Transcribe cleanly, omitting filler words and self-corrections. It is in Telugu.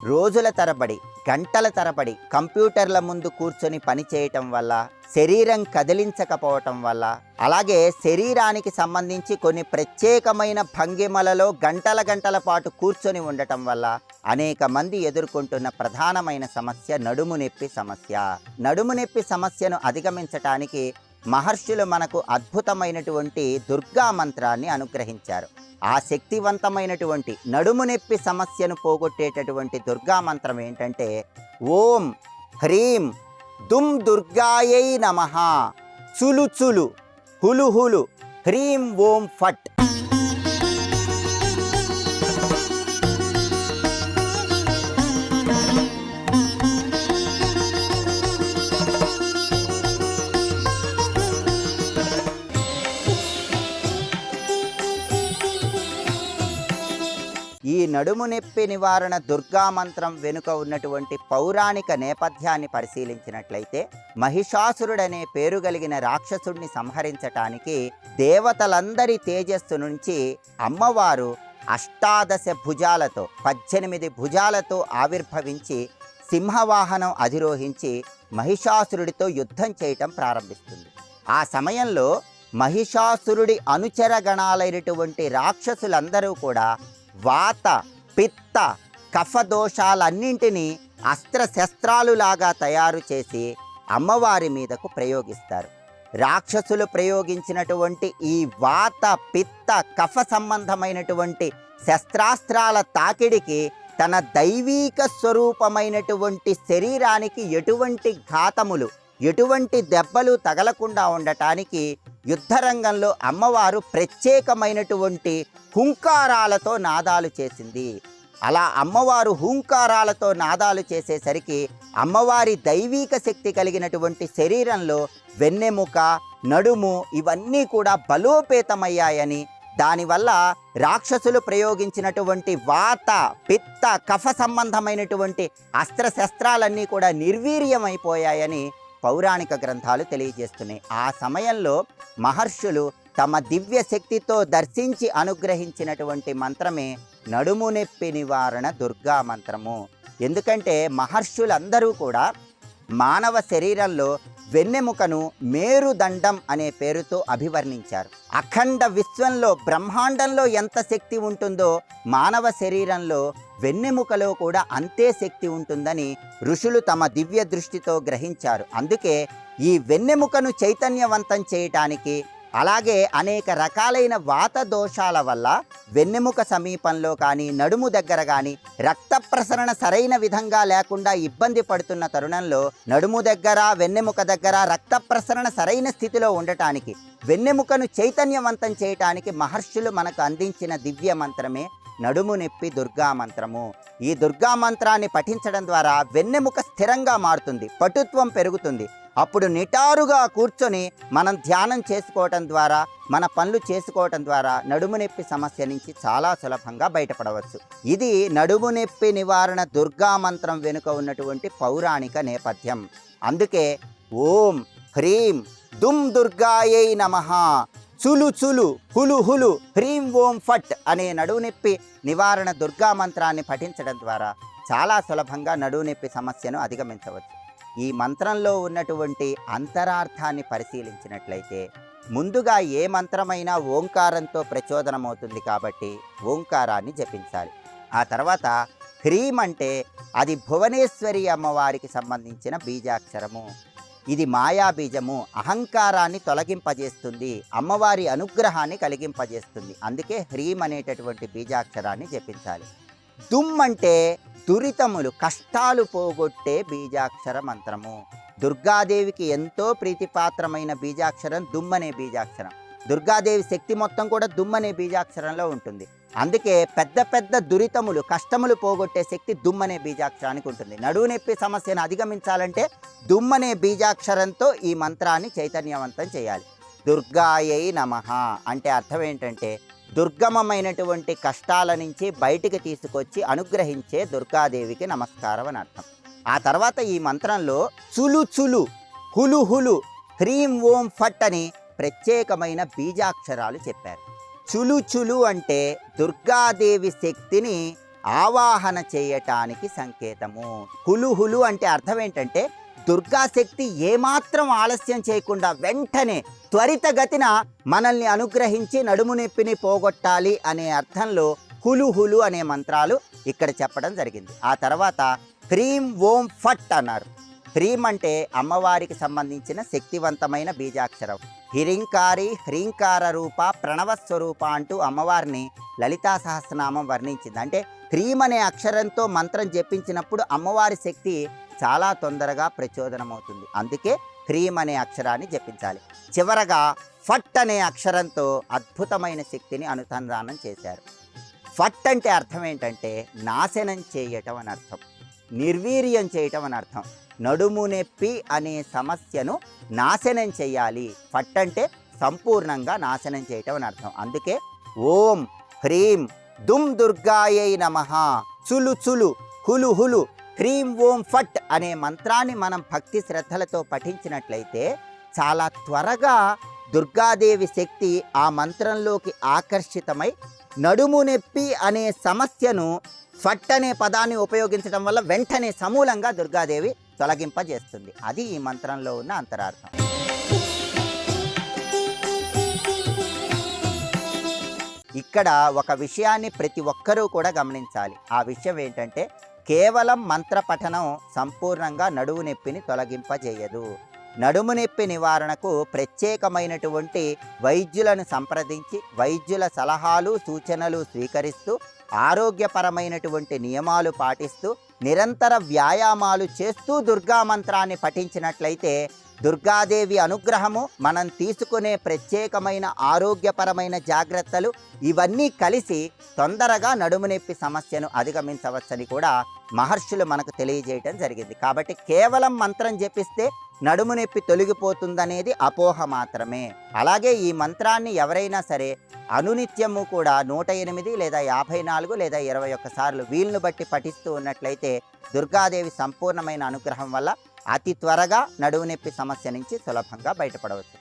రోజుల తరబడి గంటల తరబడి కంప్యూటర్ల ముందు కూర్చొని పనిచేయటం వల్ల, శరీరం కదిలించకపోవటం వల్ల, అలాగే శరీరానికి సంబంధించి కొన్ని ప్రత్యేకమైన భంగిమలలో గంటల గంటల పాటు కూర్చొని ఉండటం వల్ల అనేక మంది ఎదుర్కొంటున్న ప్రధానమైన సమస్య నడుము నొప్పి సమస్య. నడుము నొప్పి సమస్యను అధిగమించటానికి మహర్షులు మనకు అద్భుతమైనటువంటి దుర్గా మంత్రాన్ని అనుగ్రహించారు. ఆ శక్తివంతమైనటువంటి నడుము నొప్పి సమస్యను పోగొట్టేటటువంటి దుర్గా మంత్రం ఏంటంటే ఓం హ్రీం దుమ్ దుర్గాయై నమః చులు చులు హులు హులు హ్రీం ఓం ఫట్. ఈ నడుము నొప్పి నివారణ దుర్గా మంత్రం వెనుక ఉన్నటువంటి పౌరాణిక నేపథ్యాన్ని పరిశీలించినట్లయితే, మహిషాసురుడనే పేరు కలిగిన రాక్షసుడిని సంహరించటానికి దేవతలందరి తేజస్సు నుంచి అమ్మవారు 18 భుజాలతో 18 భుజాలతో ఆవిర్భవించి సింహవాహనం అధిరోహించి మహిషాసురుడితో యుద్ధం చేయటం ప్రారంభిస్తుంది. ఆ సమయంలో మహిషాసురుడి అనుచర గణాలైనటువంటి రాక్షసులందరూ కూడా వాత పిత్త కఫ దోషాలన్నింటినీ అస్త్రశస్త్రాలులాగా తయారు చేసి అమ్మవారి మీదకు ప్రయోగిస్తారు. రాక్షసులు ప్రయోగించినటువంటి ఈ వాత పిత్త కఫ సంబంధమైనటువంటి శస్త్రాస్త్రాల తాకిడికి తన దైవీక స్వరూపమైనటువంటి శరీరానికి ఎటువంటి ఘాతములు, ఎటువంటి దెబ్బలు తగలకుండా ఉండటానికి యుద్ధరంగంలో అమ్మవారు ప్రత్యేకమైనటువంటి హుంకారాలతో నాదాలు చేసింది. అలా అమ్మవారు హుంకారాలతో నాదాలు చేసేసరికి అమ్మవారి దైవీక శక్తి కలిగినటువంటి శరీరంలో వెన్నెముక, నడుము ఇవన్నీ కూడా బలోపేతమయ్యాయని, దానివల్ల రాక్షసులు ప్రయోగించినటువంటి వాత పిత్త కఫ సంబంధమైనటువంటి అస్త్రశస్త్రాలన్నీ కూడా నిర్వీర్యమైపోయాయని పౌరాణిక గ్రంథాలు తెలియజేస్తున్నాయి. ఆ సమయంలో మహర్షులు తమ దివ్య శక్తితో దర్శించి అనుగ్రహించినటువంటి మంత్రమే నడుము నొప్పి నివారణ దుర్గా మంత్రము. ఎందుకంటే మహర్షులందరూ కూడా మానవ శరీరంలో వెన్నెముకను మేరుదండం అనే పేరుతో అభివర్ణించారు. అఖండ విశ్వంలో బ్రహ్మాండంలో ఎంత శక్తి ఉంటుందో మానవ శరీరంలో వెన్నెముకలో కూడా అంతే శక్తి ఉంటుందని ఋషులు తమ దివ్య దృష్టితో గ్రహించారు. అందుకే ఈ వెన్నెముకను చైతన్యవంతం చేయటానికి, అలాగే అనేక రకాలైన వాత దోషాల వల్ల వెన్నెముక సమీపంలో కానీ నడుము దగ్గర కానీ రక్త ప్రసరణ సరైన విధంగా లేకుండా ఇబ్బంది పడుతున్న తరుణంలో నడుము దగ్గర వెన్నెముక దగ్గర రక్త ప్రసరణ సరైన స్థితిలో ఉండటానికి, వెన్నెముకను చైతన్యవంతం చేయటానికి మహర్షులు మనకు అందించిన దివ్య మంత్రమే నడుము నొప్పి దుర్గా మంత్రము. ఈ దుర్గా మంత్రాన్ని పఠించడం ద్వారా వెన్నెముక స్థిరంగా మారుతుంది, పటుత్వం పెరుగుతుంది. అప్పుడు నిటారుగా కూర్చొని మనం ధ్యానం చేసుకోవటం ద్వారా, మన పనులు చేసుకోవటం ద్వారా నడుము నొప్పి సమస్య నుంచి చాలా సులభంగా బయటపడవచ్చు. ఇది నడుము నొప్పి నివారణ దుర్గా మంత్రం వెనుక ఉన్నటువంటి పౌరాణిక నేపథ్యం. అందుకే ఓం హ్రీం దుమ్ దుర్గాయై నమః చులు చులు హులు హులు హ్రీం ఓం ఫట్ అనే నడుము నొప్పి నివారణ దుర్గా మంత్రాన్ని పఠించడం ద్వారా చాలా సులభంగా నడుము నొప్పి సమస్యను అధిగమించవచ్చు. ఈ మంత్రంలో ఉన్నటువంటి అంతరార్థాన్ని పరిశీలించినట్లయితే, ముందుగా ఏ మంత్రమైనా ఓంకారంతో ప్రచోదనమవుతుంది కాబట్టి ఓంకారాన్ని జపించాలి. ఆ తర్వాత హ్రీం అంటే అది భువనేశ్వరి అమ్మవారికి సంబంధించిన బీజాక్షరము. ఇది మాయాబీజము, అహంకారాన్ని తొలగింపజేస్తుంది, అమ్మవారి అనుగ్రహాన్ని కలిగింపజేస్తుంది. అందుకే హ్రీం అనేటటువంటి బీజాక్షరాన్ని జపించాలి. దుమ్ అంటే దురితములు, కష్టాలు పోగొట్టే బీజాక్షర మంత్రము. దుర్గాదేవికి ఎంతో ప్రీతిపాత్రమైన బీజాక్షరం దుమ్ అనే బీజాక్షరం. దుర్గాదేవి శక్తి మొత్తం కూడా దుమ్ అనే బీజాక్షరంలో ఉంటుంది. అందుకే పెద్ద పెద్ద దురితములు, కష్టములు పోగొట్టే శక్తి దుమ్ అనే బీజాక్షరానికి ఉంటుంది. నడుము నొప్పి సమస్యను అధిగమించాలంటే దుమ్ అనే బీజాక్షరంతో ఈ మంత్రాన్ని చైతన్యవంతం చేయాలి. దుర్గాయై నమః అంటే అర్థం ఏంటంటే దుర్గమమైనటువంటి కష్టాల నుంచి బయటికి తీసుకొచ్చి అనుగ్రహించే దుర్గాదేవికి నమస్కారం అని అర్థం. ఆ తర్వాత ఈ మంత్రంలో చులు చులు హులు హులు హ్రీం ఓం ఫట్ అని ప్రత్యేకమైన బీజాక్షరాలు చెప్పారు. చులు చులు అంటే దుర్గాదేవి శక్తిని ఆవాహన చేయటానికి సంకేతము. హులు అంటే అర్థం ఏంటంటే దుర్గాశక్తి ఏమాత్రం ఆలస్యం చేయకుండా వెంటనే త్వరితగతిన మనల్ని అనుగ్రహించి నడుము నొప్పిని పోగొట్టాలి అనే అర్థంలో హులు అనే మంత్రాలు ఇక్కడ చెప్పడం జరిగింది. ఆ తర్వాత హ్రీం ఓం ఫట్ అన్నారు. హ్రీం అంటే అమ్మవారికి సంబంధించిన శక్తివంతమైన బీజాక్షరం. హిరింకారి హ్రీంకార రూప ప్రణవస్వరూప అంటూ అమ్మవారిని లలితా సహస్రనామం వర్ణించింది. అంటే హ్రీం అనే అక్షరంతో మంత్రం జపించినప్పుడు అమ్మవారి శక్తి చాలా తొందరగా ప్రచోదనమవుతుంది. అందుకే హ్రీం అనే అక్షరాన్ని జపించాలి. చివరగా ఫట్ అనే అక్షరంతో అద్భుతమైన శక్తిని అనుసంధానం చేశారు. ఫట్ అంటే అర్థం ఏంటంటే నాశనం చేయటం అని అర్థం, నిర్వీర్యం చేయటం అని అర్థం. నడుము నొప్పి అనే సమస్యను నాశనం చేయాలి. ఫట్ అంటే సంపూర్ణంగా నాశనం చేయటం అని అర్థం. అందుకే ఓం హ్రీం దుమ్ దుర్గాయై నమః చులు హులు హ్రీం ఓం ఫట్ అనే మంత్రాన్ని మనం భక్తి శ్రద్ధలతో పఠించినట్లయితే చాలా త్వరగా దుర్గాదేవి శక్తి ఆ మంత్రంలోకి ఆకర్షితమై నడుము నొప్పి అనే సమస్యను ఫట్ అనే పదాన్ని ఉపయోగించడం వల్ల వెంటనే సమూలంగా దుర్గాదేవి తొలగింపజేస్తుంది. అది ఈ మంత్రంలో ఉన్న అంతరార్థం. ఇక్కడ ఒక విషయాన్ని ప్రతి ఒక్కరూ కూడా గమనించాలి. ఆ విషయం ఏంటంటే కేవలం మంత్ర పఠనం సంపూర్ణంగా నడుము నొప్పిని తొలగింపజేయదు. నడుము నొప్పి నివారణకు ప్రత్యేకమైనటువంటి వైద్యులను సంప్రదించి వైద్యుల సలహాలు సూచనలు స్వీకరిస్తూ ఆరోగ్యపరమైనటువంటి నియమాలు పాటిస్తూ నిరంతర వ్యాయామాలు చేస్తూ దుర్గా మంత్రాన్ని పఠించినట్లయితే దుర్గాదేవి అనుగ్రహము, మనం తీసుకునే ప్రత్యేకమైన ఆరోగ్యపరమైన జాగ్రత్తలు ఇవన్నీ కలిసి తొందరగా నడుము నొప్పి సమస్యను అధిగమించవచ్చని కూడా మహర్షులు మనకు తెలియజేయటం జరిగింది. కాబట్టి కేవలం మంత్రం జపిస్తే నడుము నొప్పి తొలగిపోతుందనేది అపోహ మాత్రమే. అలాగే ఈ మంత్రాన్ని ఎవరైనా సరే అనునిత్యము కూడా 108 లేదా 54 లేదా 21 సార్లు వీలును బట్టి పఠిస్తూ ఉన్నట్లయితే దుర్గాదేవి సంపూర్ణమైన అనుగ్రహం వల్ల అతి త్వరగా నడుము నొప్పి సమస్య నుంచి సులభంగా బయటపడవచ్చు.